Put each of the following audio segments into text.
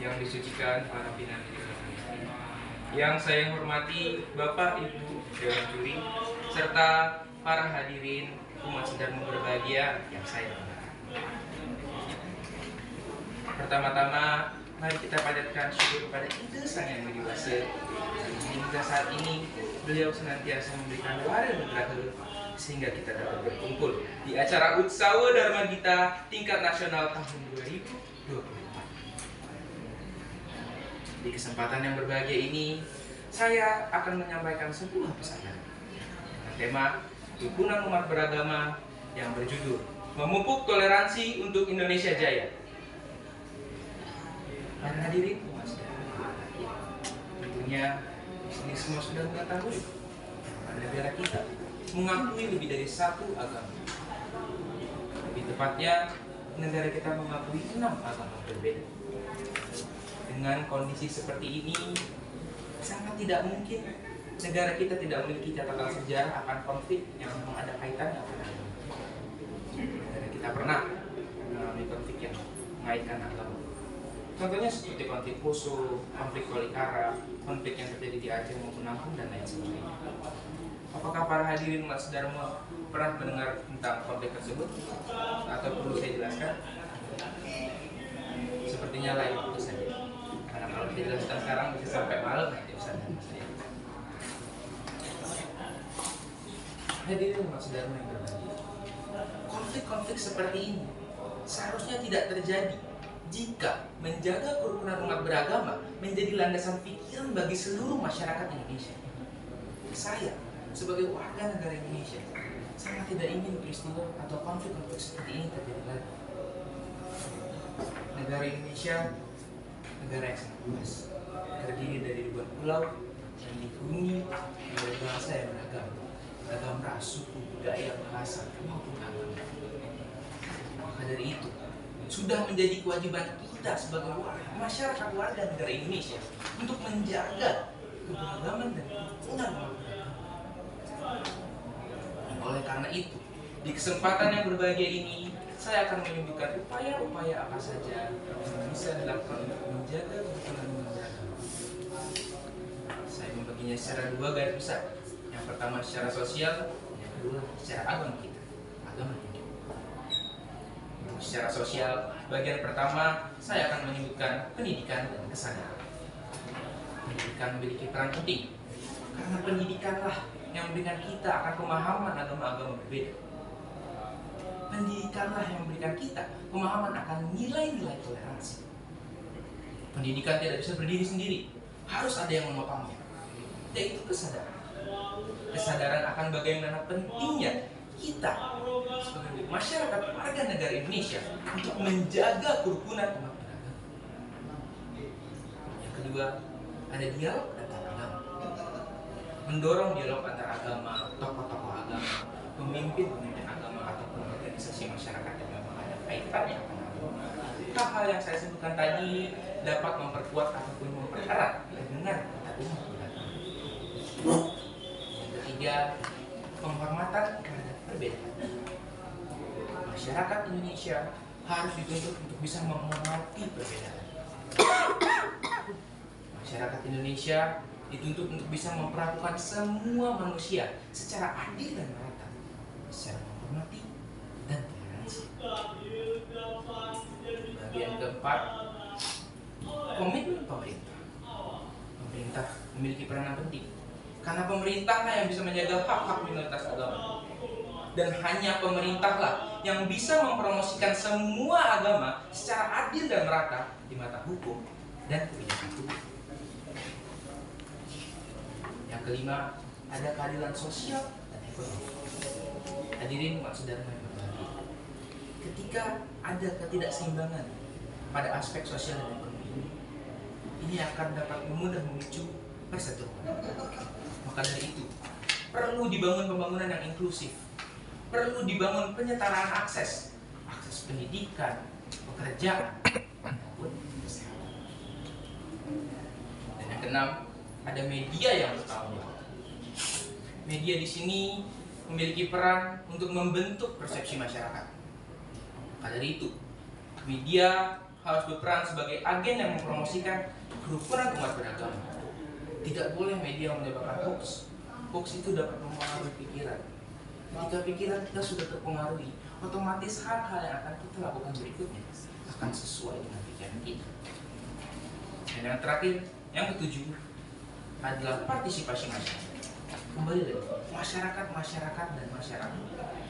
yang disucikan para pimpinan yang saya hormati Bapak Ibu Dewan Juri serta para hadirin umat sedang berbahagia yang saya hormati. Pertama-tama, mari kita panjatkan syukur kepada Ide Sang Yang Widi hingga saat ini beliau senantiasa memberikan wara nugraha sehingga kita dapat berkumpul di acara Utsawa Dharma Gita tingkat nasional tahun 2024. Di kesempatan yang berbahagia ini, saya akan menyampaikan sebuah pesan dengan tema Himpunan Umat Beragama yang berjudul Memupuk Toleransi untuk Indonesia Jaya. Para hadirin umat sedang, tentunya ini semua sudah mengetahui bahwa negara kita mengakui lebih dari satu agama. Lebih tepatnya, negara kita mengakui 6 agama berbeda. Dengan kondisi seperti ini, sangat tidak mungkin negara kita tidak memiliki catatan sejarah akan konflik yang memang ada kaitannya dengan agama. Negara kita pernah mengalami konflik yang mengaitkan agama. Contohnya seperti konflik Poso, konflik Tolikara, konflik yang terjadi di Aceh maupun Lampung dan lain sebagainya. Apakah para hadirin umat sedharma pernah mendengar tentang konflik tersebut? Atau perlu saya jelaskan? Sepertinya lain itu saja. Karena kalau saya jelaskan sekarang bisa sampai malam nanti Ustaz dan saya. Hadirin umat sedharma yang berbahagia, konflik-konflik seperti ini seharusnya tidak terjadi jika menjaga kerukunan umat beragama menjadi landasan pikiran bagi seluruh masyarakat Indonesia. Saya sebagai warga negara Indonesia sangat tidak ingin peristiwa atau konflik-konflik seperti ini terjadi lagi. Negara Indonesia negara yang sangat luas, terdiri dari ribuan pulau yang dihuni oleh bangsa yang beragam ras, suku, budaya, bahasa, maupun agama. Maka dari itu, sudah menjadi kewajiban kita sebagai masyarakat warga negara Indonesia untuk menjaga keberagaman dan kerukunan umat beragama. Oleh karena itu, di kesempatan yang berbahagia ini, saya akan menyebutkan upaya-upaya apa saja yang bisa dilakukan untuk menjaga kerukunan umat beragama. Saya membaginya secara 2 garis besar. Yang pertama secara sosial, yang kedua secara agama kita, agama Hindu. Untuk secara sosial, bagian pertama saya akan menyebutkan pendidikan dan kesadaran. Pendidikan memiliki peran penting karena pendidikanlah yang memberikan kita akan pemahaman agama-agama berbeda. Pendidikanlah yang memberikan kita pemahaman akan nilai-nilai toleransi. Pendidikan tidak bisa berdiri sendiri, harus ada yang menopangnya, yaitu kesadaran. Kesadaran akan bagaimana pentingnya kita sebagai masyarakat warga negara Indonesia untuk menjaga kerukunan umat beragama. Yang kedua, ada dialog antar agama. Mendorong dialog antar agama, tokoh-tokoh agama, pemimpin-pemimpin agama ataupun organisasi masyarakat yang memang ada kaitannya dengan agama. Hal-hal yang saya sebutkan tadi dapat memperkuat ataupun mempererat hubungan antar umat beragama. Ketiga, penghormatan terhadap perbedaan. Masyarakat Indonesia harus dituntut untuk bisa menghormati perbedaan. Masyarakat Indonesia dituntut untuk bisa memperlakukan semua manusia secara adil dan merata, secara menghormati dan toleransi. Bagian keempat, komitmen pemerintah. Pemerintah memiliki peranan penting karena pemerintahlah yang bisa menjaga hak-hak minoritas agama. Dan hanya pemerintahlah yang bisa mempromosikan semua agama secara adil dan merata di mata hukum dan kebijakan hukum. Yang kelima, ada keadilan sosial dan ekonomi. Hadirin umat sedharma yang berbahagia, ketika ada ketidakseimbangan pada aspek sosial dan ekonomi, ini akan dapat mudah memicu perseteruan. Maka dari itu, perlu dibangun pembangunan yang inklusif, perlu dibangun penyetaraan akses pendidikan, pekerjaan, maupun kesehatan. Dan yang keenam, ada media yang bertanggung jawab. Media di sini memiliki peran untuk membentuk persepsi masyarakat. Maka dari itu, media harus berperan sebagai agen yang mempromosikan kerukunan umat beragama. Tidak boleh media menyebarkan hoax. Hoax itu dapat mempengaruhi pikiran. Ketika pikiran kita sudah terpengaruhi, otomatis hal-hal yang akan kita lakukan berikutnya akan sesuai dengan pikiran kita. Dan yang terakhir, yang ketujuh adalah partisipasi masyarakat. Kembali lagi, masyarakat dan masyarakat.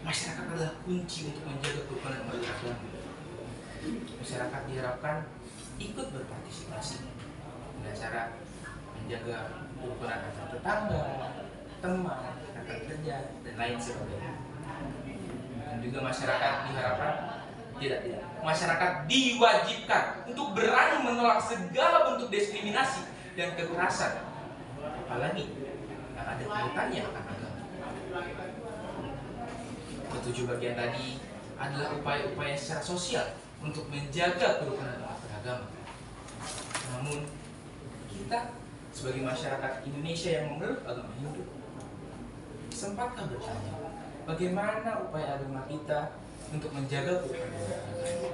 Masyarakat adalah kunci untuk menjaga kerukunan umat beragama. Masyarakat diharapkan ikut berpartisipasi dengan cara menjaga kerukunan antar tetangga, teman, rekan kerja, dan lain sebagainya. Dan juga masyarakat diharapkan masyarakat diwajibkan untuk berani menolak segala bentuk diskriminasi dan kekerasan, apalagi yang ada kaitannya akan agama. Ketujuh bagian tadi adalah upaya-upaya secara sosial untuk menjaga kerukunan umat beragama. Namun kita sebagai masyarakat Indonesia yang memeluk agama Hindu, sempatkah bertanya bagaimana upaya agama kita untuk menjaga kerukunan umat beragama?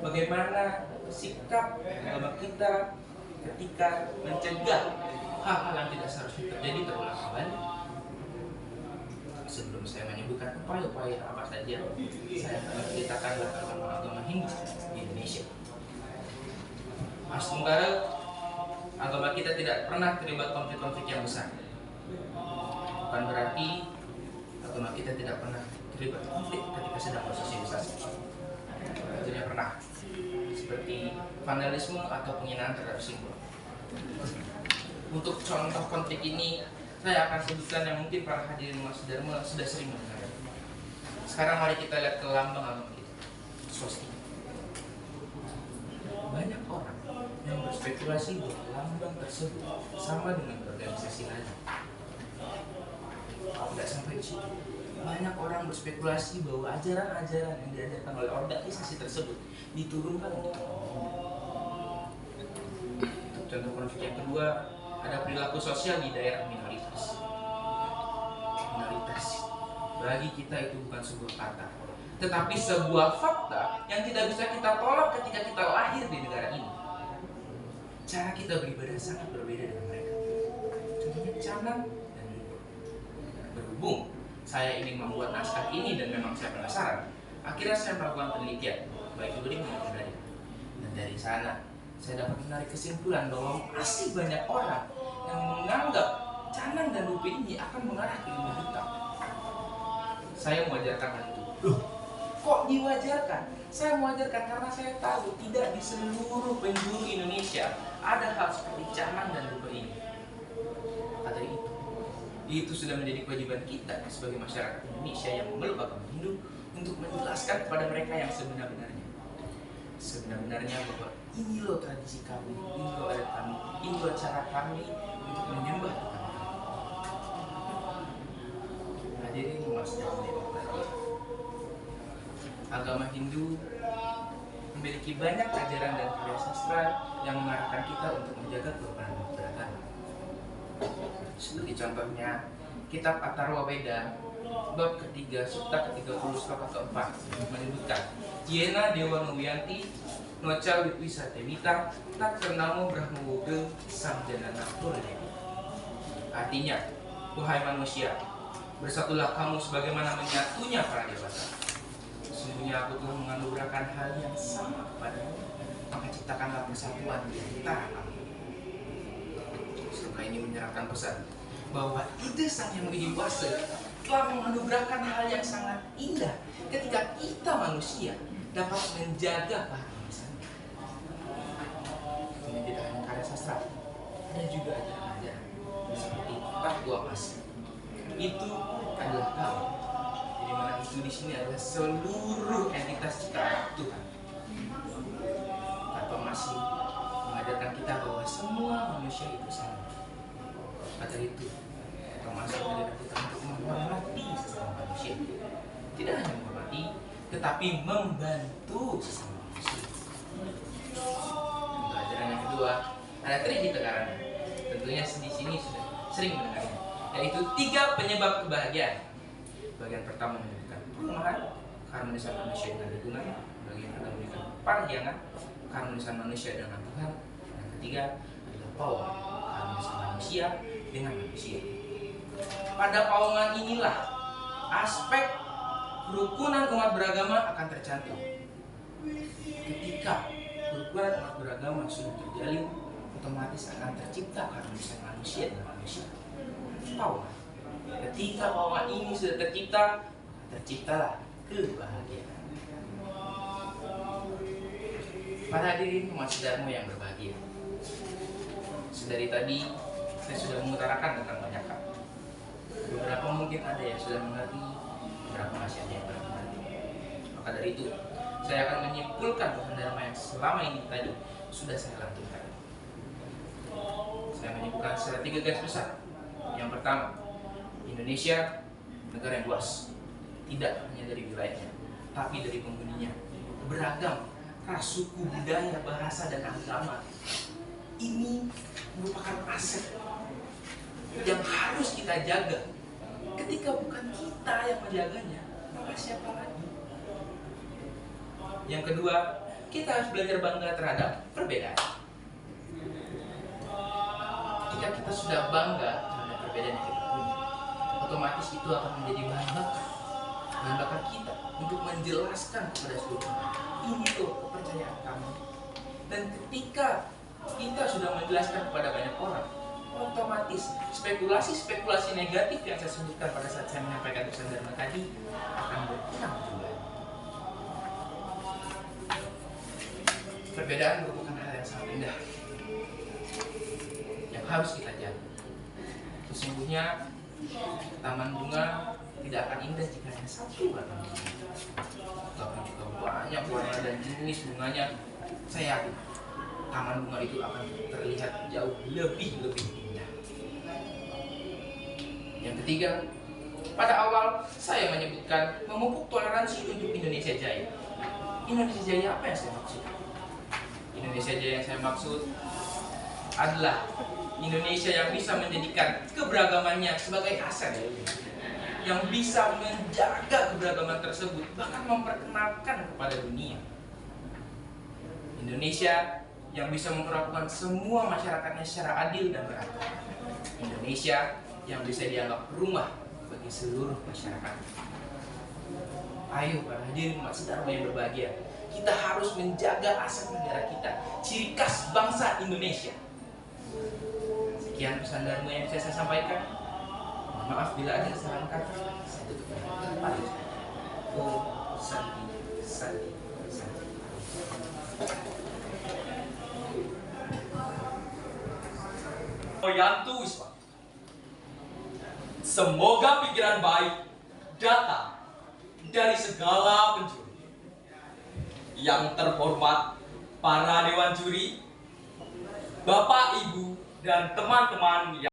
Bagaimana sikap agama kita ketika mencegah hal-hal yang tidak seharusnya terjadi terulang kembali? Sebelum saya menyebutkan upaya-upaya apa saja, saya akan menceritakan latar belakang agama Hindu di Indonesia. Sementara agama kita tidak pernah terlibat konflik-konflik yang besar. Bukan berarti agama kita tidak pernah terlibat konflik ketika sedang bersosialisasi. Tentunya pernah, seperti vandalisme atau penghinaan terhadap simbol. Untuk contoh konflik ini, saya akan sebutkan yang mungkin para hadirin Mas Dharma sudah sering mendengar. Sekarang mari kita lihat ke lambang agama kita, swastika. Banyak orang yang berspekulasi bahwa lambang tersebut sama dengan organisasi lain. Tidak sampai di situ. Banyak orang berspekulasi bahwa ajaran-ajaran yang diajarkan oleh organisasi tersebut diturunkan untuk contoh konflik yang kedua, ada perilaku sosial di daerah minoritas. Minoritas bagi kita itu bukan sebuah kata, tetapi sebuah fakta yang tidak bisa kita tolak ketika kita lahir di negara ini. Cara kita beribadah sangat berbeda dengan mereka. Contohnya Canang dan Luhur. Berhubung saya ingin membuat naskah ini dan memang saya penasaran, akhirnya saya melakukan penelitian baik juri maupun dari. Dan dari sana saya dapat menarik kesimpulan bahwa masih banyak orang yang menganggap Canang dan Luhur ini akan mengarah ke ilmu hitam. Saya mewajarkan hal itu. Loh, kok diwajarkan? Saya mewajarkan karena saya tahu tidak di seluruh penjuru Indonesia ada hal seperti Canang dan Luhur ini. Maka dari itu sudah menjadi kewajiban kita sebagai masyarakat Indonesia yang memeluk agama Hindu untuk menjelaskan kepada mereka yang sebenarnya bahwa ini loh tradisi kami, ini loh adat kami, ini loh cara kami untuk menyembah Tuhan. Hadirin Mas dan agama Hindu memiliki banyak ajaran dan karya sastra yang mengarahkan kita untuk menjaga kerukunan beragama. Seperti contohnya kitab Atharva Veda bab ketiga sutta ke-30 sloka ke-4 menyebutkan Yena Dewa Nuyanti Noca Witwisate Mita Tak Kernamo Brahmawoge Samjanana Puradevi. Artinya, wahai manusia, bersatulah kamu sebagaimana menyatunya para dewata. Sesungguhnya aku telah menganugerahkan hal yang sama kepadamu, maka ciptakanlah persatuan di antara kamu. Sloka ini menyerahkan pesan bahwa ide Sang Yang Widi Wasa telah menganugerahkan hal yang sangat indah ketika kita manusia dapat menjaga keharmonisan. Ini tidak hanya karya sastra, ada juga ajaran-ajaran seperti Tangguh Mas. Itu adalah kamu. Jadi mana itu di sini adalah seluruh entitas ciptaan Tuhan. Tangguh Mas mengajarkan kita bahwa semua manusia itu sama. Kata itu, termasuk mengajarkan kita untuk menghormati sesama manusia. Tidak hanya menghormati, tetapi membantu sesama manusia. Untuk ajaran yang kedua, ada Trihita Karana. Tentunya di sini sudah sering mendengarnya, yaitu 3 penyebab kebahagiaan. Bagian pertama menyebutkan perumahan, keharmonisan manusia dengan lingkungan. Bagian kedua menyebutkan parhyangan, keharmonisan manusia dengan Tuhan. Yang ketiga adalah Paungan, keharmonisan manusia dengan manusia. Pada Paungan inilah aspek kerukunan umat beragama akan tercantum. Ketika kerukunan umat beragama sudah terjalin, otomatis akan tercipta keharmonisan manusia dengan manusia. Paungan. Ketika paungan ini sudah tercipta, terciptalah kebahagiaan. Para hadirin umat saudaramu yang berbahagia, sedari tadi saya sudah mengutarakan tentang banyak hal. Beberapa mungkin ada yang sudah mengerti, beberapa masih ada yang belum mengerti. Maka dari itu, saya akan menyimpulkan pesan Dharma yang selama ini tadi sudah saya lantunkan. Saya menyimpulkan secara 3 garis besar. Yang pertama, Indonesia negara yang luas, tidak hanya dari wilayahnya, tapi dari penghuninya. Beragam ras, suku, budaya, bahasa, dan agama. Ini merupakan aset yang harus kita jaga. Ketika bukan kita yang menjaganya, maka siapa lagi? Yang kedua, kita harus belajar bangga terhadap perbedaan. Ketika kita sudah bangga terhadap perbedaan yang kita punya, otomatis itu akan menjadi bahan bakar kita untuk menjelaskan kepada seluruh orang, ini tuh kepercayaan kami. Dan ketika kita sudah menjelaskan kepada banyak orang, otomatis spekulasi negatif yang saya sebutkan pada saat saya menyampaikan pesan Dharma tadi akan berkurang juga. Perbedaan merupakan hal yang sangat indah yang harus kita jaga. Sesungguhnya taman bunga tidak akan indah jika hanya satu batang bunga, tapi jika banyak warna dan jenis bunganya, saya yakin taman bunga itu akan terlihat jauh lebih indah. Yang ketiga, pada awal saya menyebutkan memupuk toleransi untuk Indonesia Jaya. Indonesia Jaya apa yang saya maksud? Indonesia Jaya yang saya maksud adalah Indonesia yang bisa menjadikan keberagamannya sebagai aset, yang bisa menjaga keberagaman tersebut, bahkan memperkenalkan kepada dunia. Indonesia yang bisa memperlakukan semua masyarakatnya secara adil dan beradab. Indonesia yang bisa dianggap rumah bagi seluruh masyarakat. Ayo para hadirin umat saudara yang berbahagia, kita harus menjaga aset negara kita, ciri khas bangsa Indonesia. Sekian pesan Dharma yang bisa saya sampaikan. Mohon maaf bila ada kesalahan kata. Saya tutup dengan kata. Om Santi Santi Santi. Yantu Wisma. Semoga pikiran baik datang dari segala penjuru. Yang terhormat para dewan juri, Bapak, Ibu, dan teman-teman yang